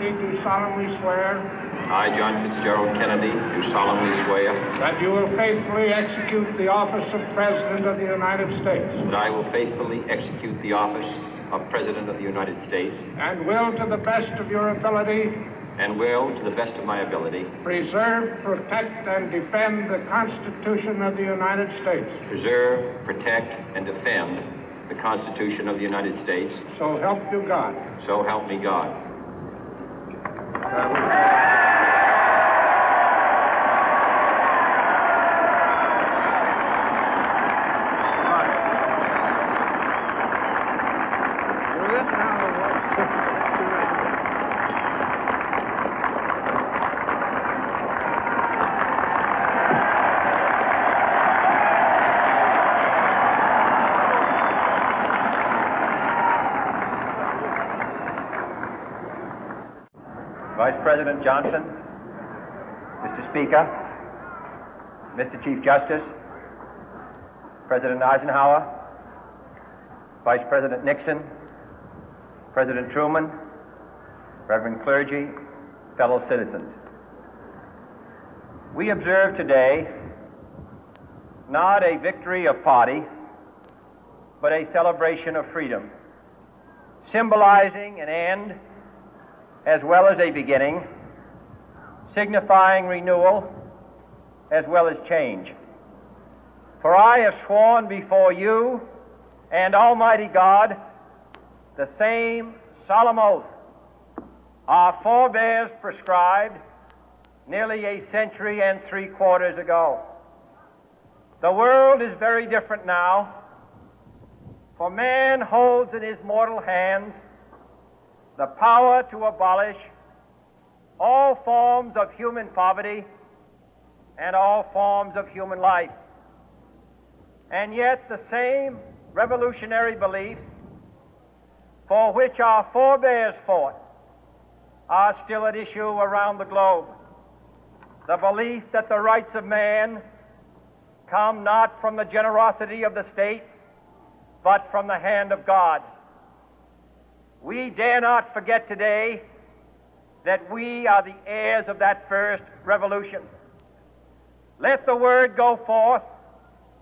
Kennedy, do solemnly swear. I, John Fitzgerald Kennedy, do solemnly swear. That you will faithfully execute the office of President of the United States. That I will faithfully execute the office of President of the United States. And will, to the best of your ability. And will, to the best of my ability. Preserve, protect, and defend the Constitution of the United States. Preserve, protect, and defend the Constitution of the United States. So help you God. So help me God. Vice President Johnson, Mr. Speaker, Mr. Chief Justice, President Eisenhower, Vice President Nixon, President Truman, Reverend clergy, fellow citizens. We observe today not a victory of party, but a celebration of freedom, symbolizing an end as well as a beginning, signifying renewal as well as change. For I have sworn before you and Almighty God the same solemn oath our forebears prescribed nearly a century and 3/4 ago. The world is very different now, for man holds in his mortal hands the power to abolish all forms of human poverty and all forms of human life. And yet the same revolutionary beliefs for which our forebears fought are still at issue around the globe. The belief that the rights of man come not from the generosity of the state, but from the hand of God. We dare not forget today that we are the heirs of that first revolution. Let the word go forth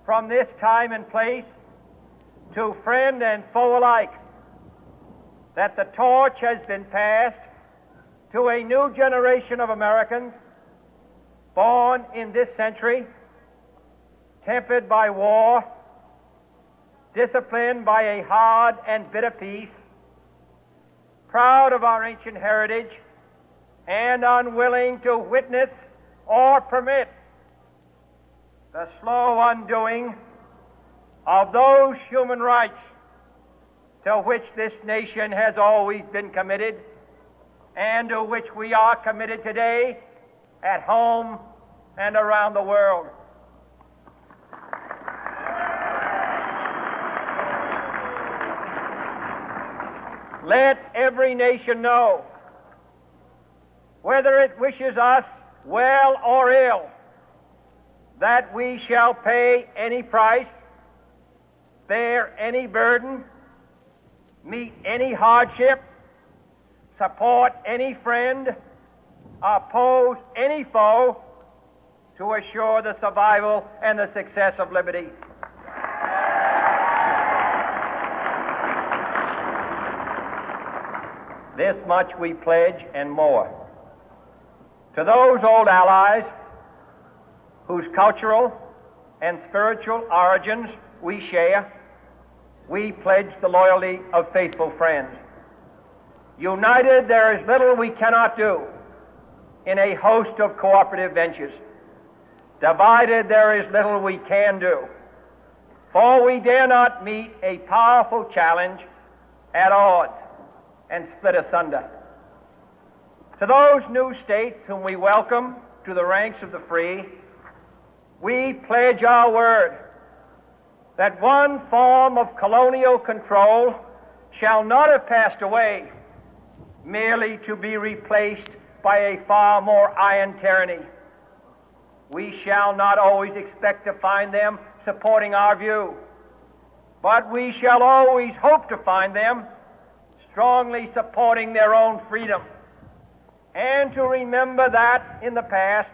from this time and place to friend and foe alike that the torch has been passed to a new generation of Americans born in this century, tempered by war, disciplined by a hard and bitter peace, proud of our ancient heritage, and unwilling to witness or permit the slow undoing of those human rights to which this nation has always been committed and to which we are committed today at home and around the world. Let every nation know, whether it wishes us well or ill, that we shall pay any price, bear any burden, meet any hardship, support any friend, oppose any foe to assure the survival and the success of liberty. This much we pledge and more. To those old allies whose cultural and spiritual origins we share, we pledge the loyalty of faithful friends. United, there is little we cannot do in a host of cooperative ventures. Divided, there is little we can do, for we dare not meet a powerful challenge at odds and split asunder. To those new states whom we welcome to the ranks of the free, we pledge our word that one form of colonial control shall not have passed away merely to be replaced by a far more iron tyranny. We shall not always expect to find them supporting our view, but we shall always hope to find them strongly supporting their own freedom and to remember that in the past,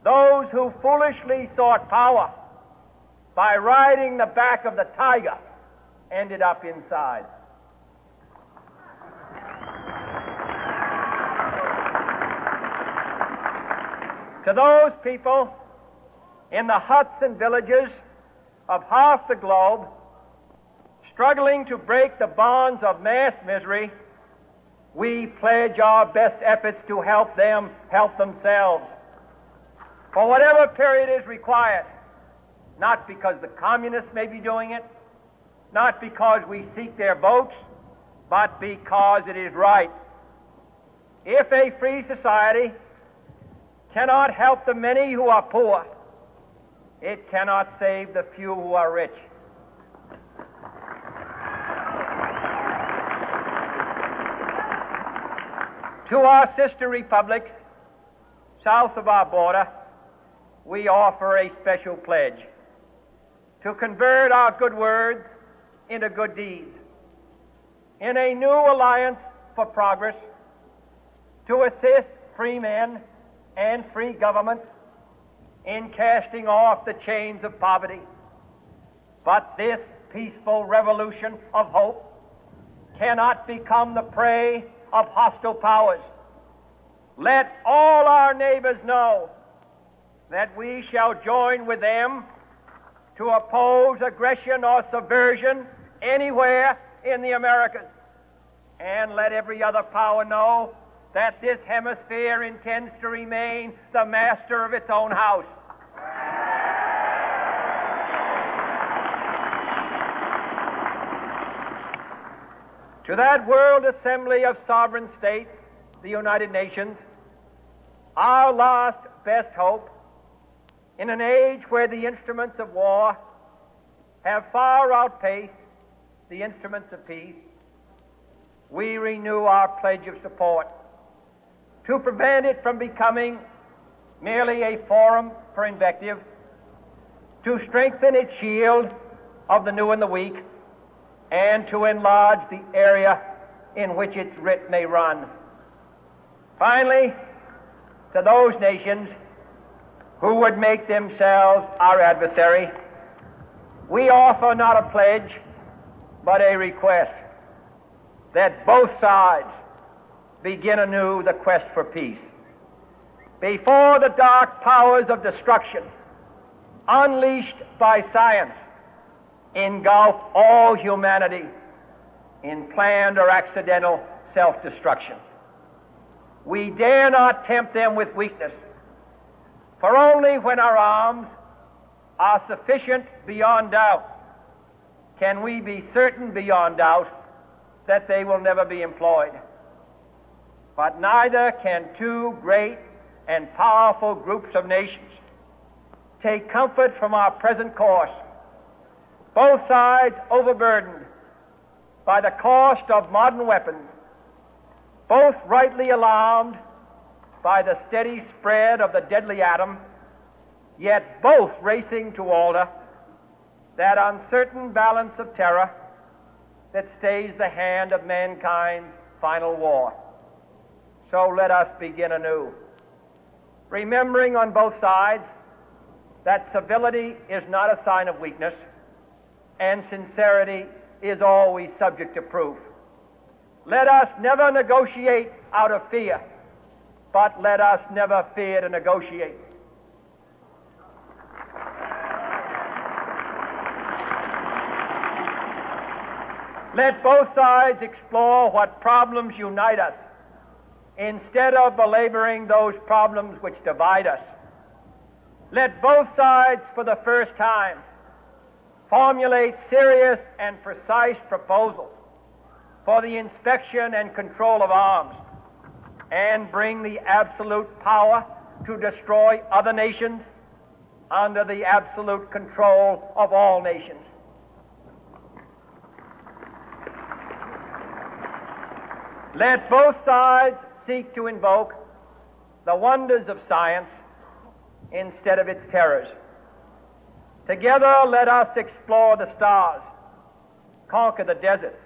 those who foolishly sought power by riding the back of the tiger ended up inside. To those people in the huts and villages of half the globe struggling to break the bonds of mass misery, we pledge our best efforts to help them help themselves for whatever period is required, not because the communists may be doing it, not because we seek their votes, but because it is right. If a free society cannot help the many who are poor, it cannot save the few who are rich. To our sister republics south of our border, we offer a special pledge to convert our good words into good deeds, in a new alliance for progress, to assist free men and free governments in casting off the chains of poverty. But this peaceful revolution of hope cannot become the prey of hostile powers. Let all our neighbors know that we shall join with them to oppose aggression or subversion anywhere in the Americas. And let every other power know that this hemisphere intends to remain the master of its own house. To that World Assembly of Sovereign States, the United Nations, our last best hope, in an age where the instruments of war have far outpaced the instruments of peace, we renew our pledge of support to prevent it from becoming merely a forum for invective, to strengthen its shield of the new and the weak, and to enlarge the area in which its writ may run. Finally, to those nations who would make themselves our adversary, we offer not a pledge, but a request that both sides begin anew the quest for peace. Before the dark powers of destruction, unleashed by science, engulf all humanity in planned or accidental self-destruction, we dare not tempt them with weakness, for only when our arms are sufficient beyond doubt can we be certain beyond doubt that they will never be employed. But neither can two great and powerful groups of nations take comfort from our present course, both sides overburdened by the cost of modern weapons, both rightly alarmed by the steady spread of the deadly atom, yet both racing to alter that uncertain balance of terror that stays the hand of mankind's final war. So let us begin anew, remembering on both sides that civility is not a sign of weakness, and sincerity is always subject to proof. Let us never negotiate out of fear, but let us never fear to negotiate. Let both sides explore what problems unite us, instead of belaboring those problems which divide us. Let both sides, for the first time, formulate serious and precise proposals for the inspection and control of arms, and bring the absolute power to destroy other nations under the absolute control of all nations. Let both sides seek to invoke the wonders of science instead of its terrors. Together, let us explore the stars, conquer the deserts,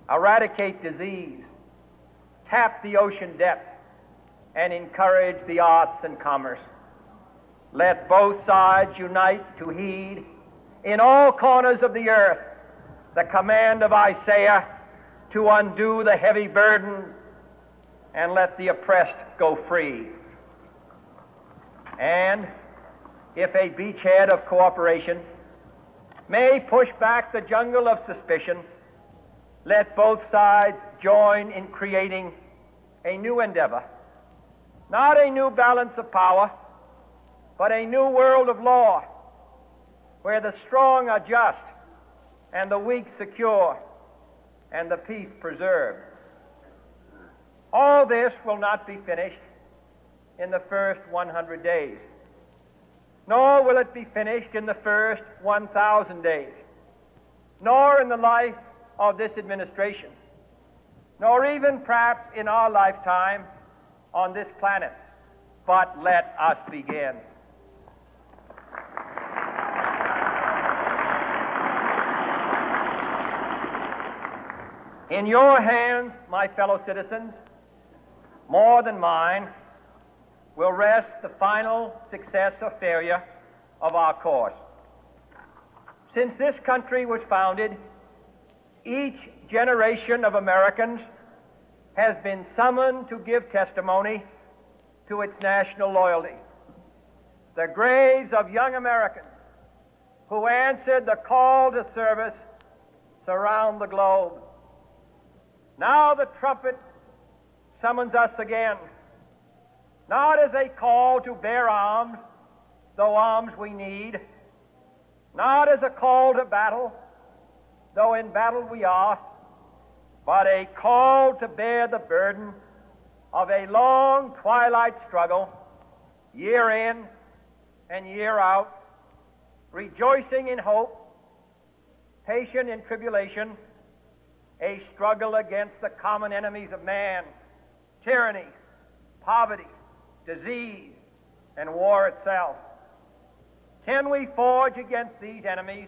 eradicate disease, tap the ocean depth, and encourage the arts and commerce. Let both sides unite to heed in all corners of the earth the command of Isaiah to undo the heavy burden and let the oppressed go free. And if a beachhead of cooperation may push back the jungle of suspicion, let both sides join in creating a new endeavor, not a new balance of power, but a new world of law, where the strong are just and the weak secure and the peace preserved. All this will not be finished in the first 100 days, nor will it be finished in the first 1,000 days, nor in the life of this administration, nor even perhaps in our lifetime on this planet. But let us begin. In your hands, my fellow citizens, more than mine, will rest the final success or failure of our course. Since this country was founded, each generation of Americans has been summoned to give testimony to its national loyalty. The graves of young Americans who answered the call to service surround the globe. Now the trumpet summons us again, not as a call to bear arms, though arms we need, not as a call to battle, though in battle we are, but a call to bear the burden of a long twilight struggle, year in and year out, rejoicing in hope, patient in tribulation, a struggle against the common enemies of man, tyranny, poverty, disease, and war itself. Can we forge against these enemies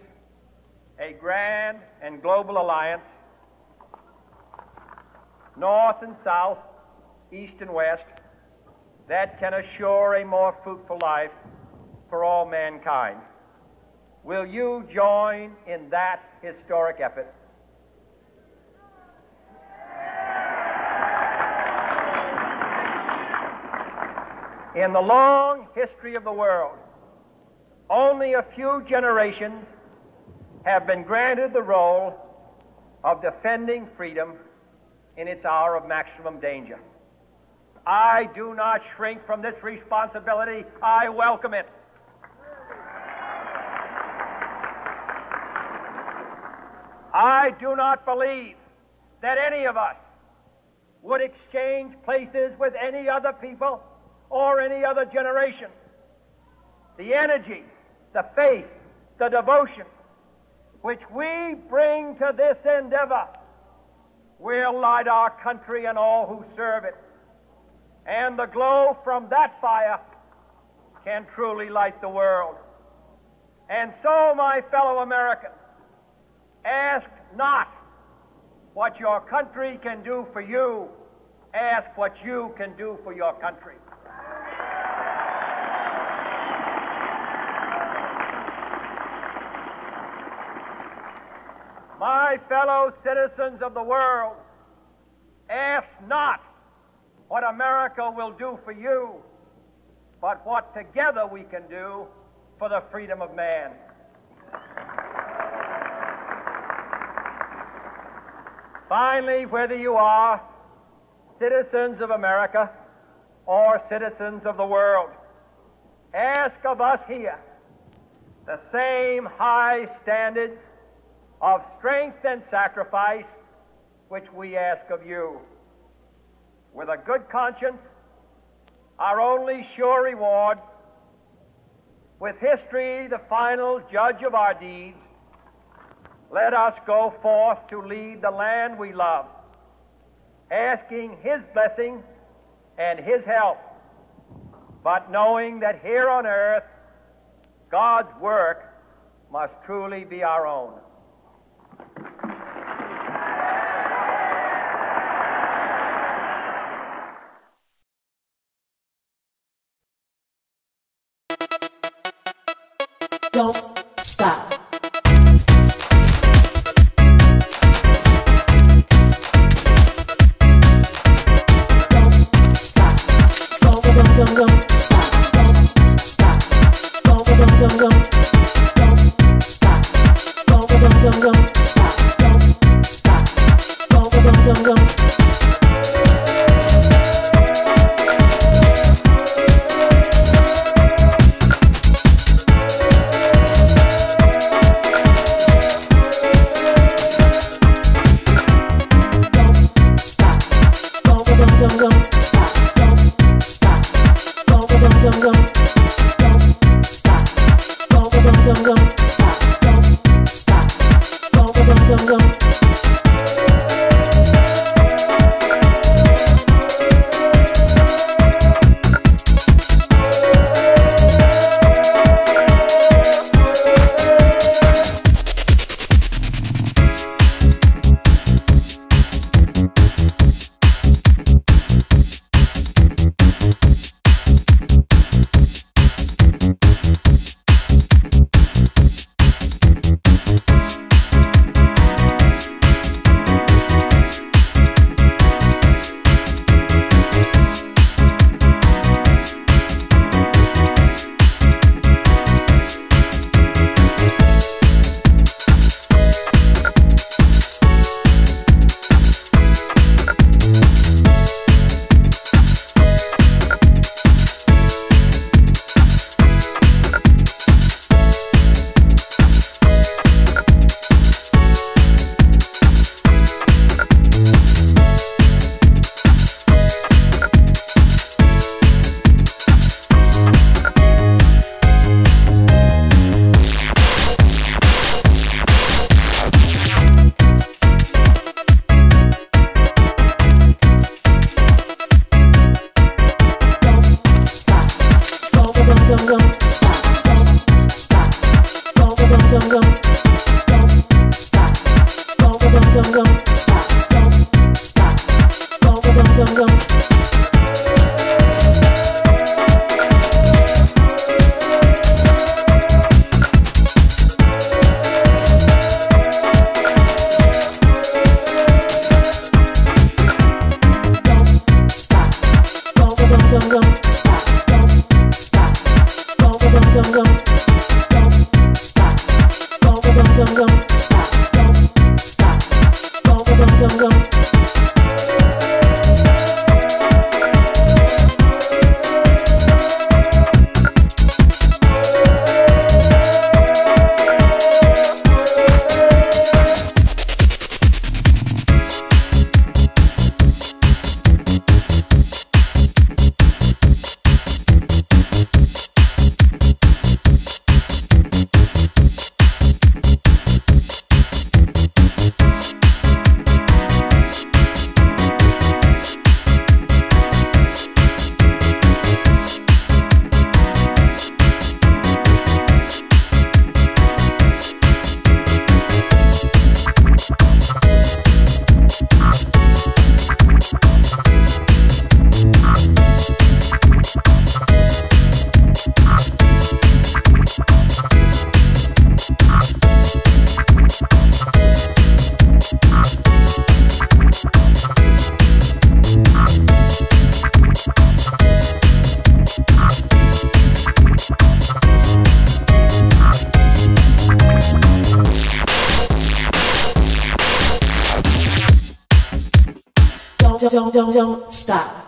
a grand and global alliance, north and south, east and west, that can assure a more fruitful life for all mankind? Will you join in that historic effort? In the long history of the world, only a few generations have been granted the role of defending freedom in its hour of maximum danger. I do not shrink from this responsibility. I welcome it. I do not believe that any of us would exchange places with any other people or any other generation. The energy, the faith, the devotion which we bring to this endeavor will light our country and all who serve it. And the glow from that fire can truly light the world. And so, my fellow Americans, ask not what your country can do for you. Ask what you can do for your country. My fellow citizens of the world, ask not what America will do for you, but what together we can do for the freedom of man. Finally, whether you are citizens of America or citizens of the world, ask of us here the same high standards of strength and sacrifice which we ask of you. With a good conscience, our only sure reward, with history the final judge of our deeds, let us go forth to lead the land we love, asking His blessing and His help, but knowing that here on earth God's work must truly be our own. don't stop. Don't stop. Don't stop. Don't stop. Don't stop. Don't stop. Don't stop. Don't. Don't stop.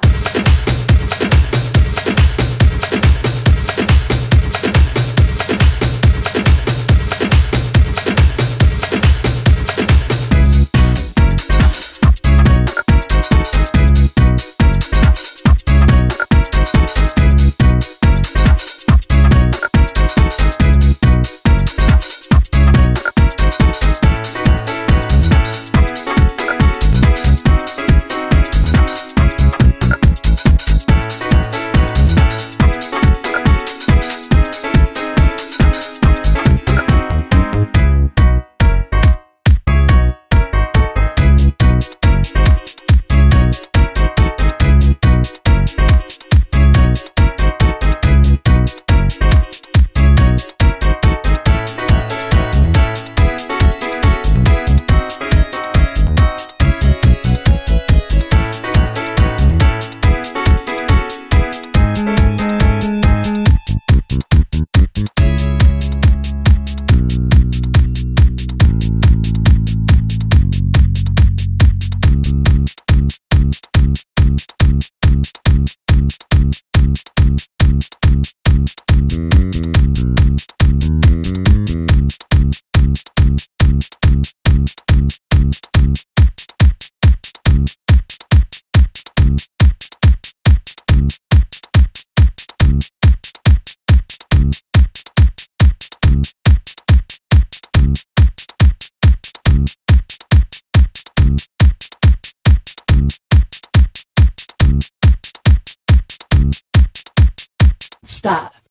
stop.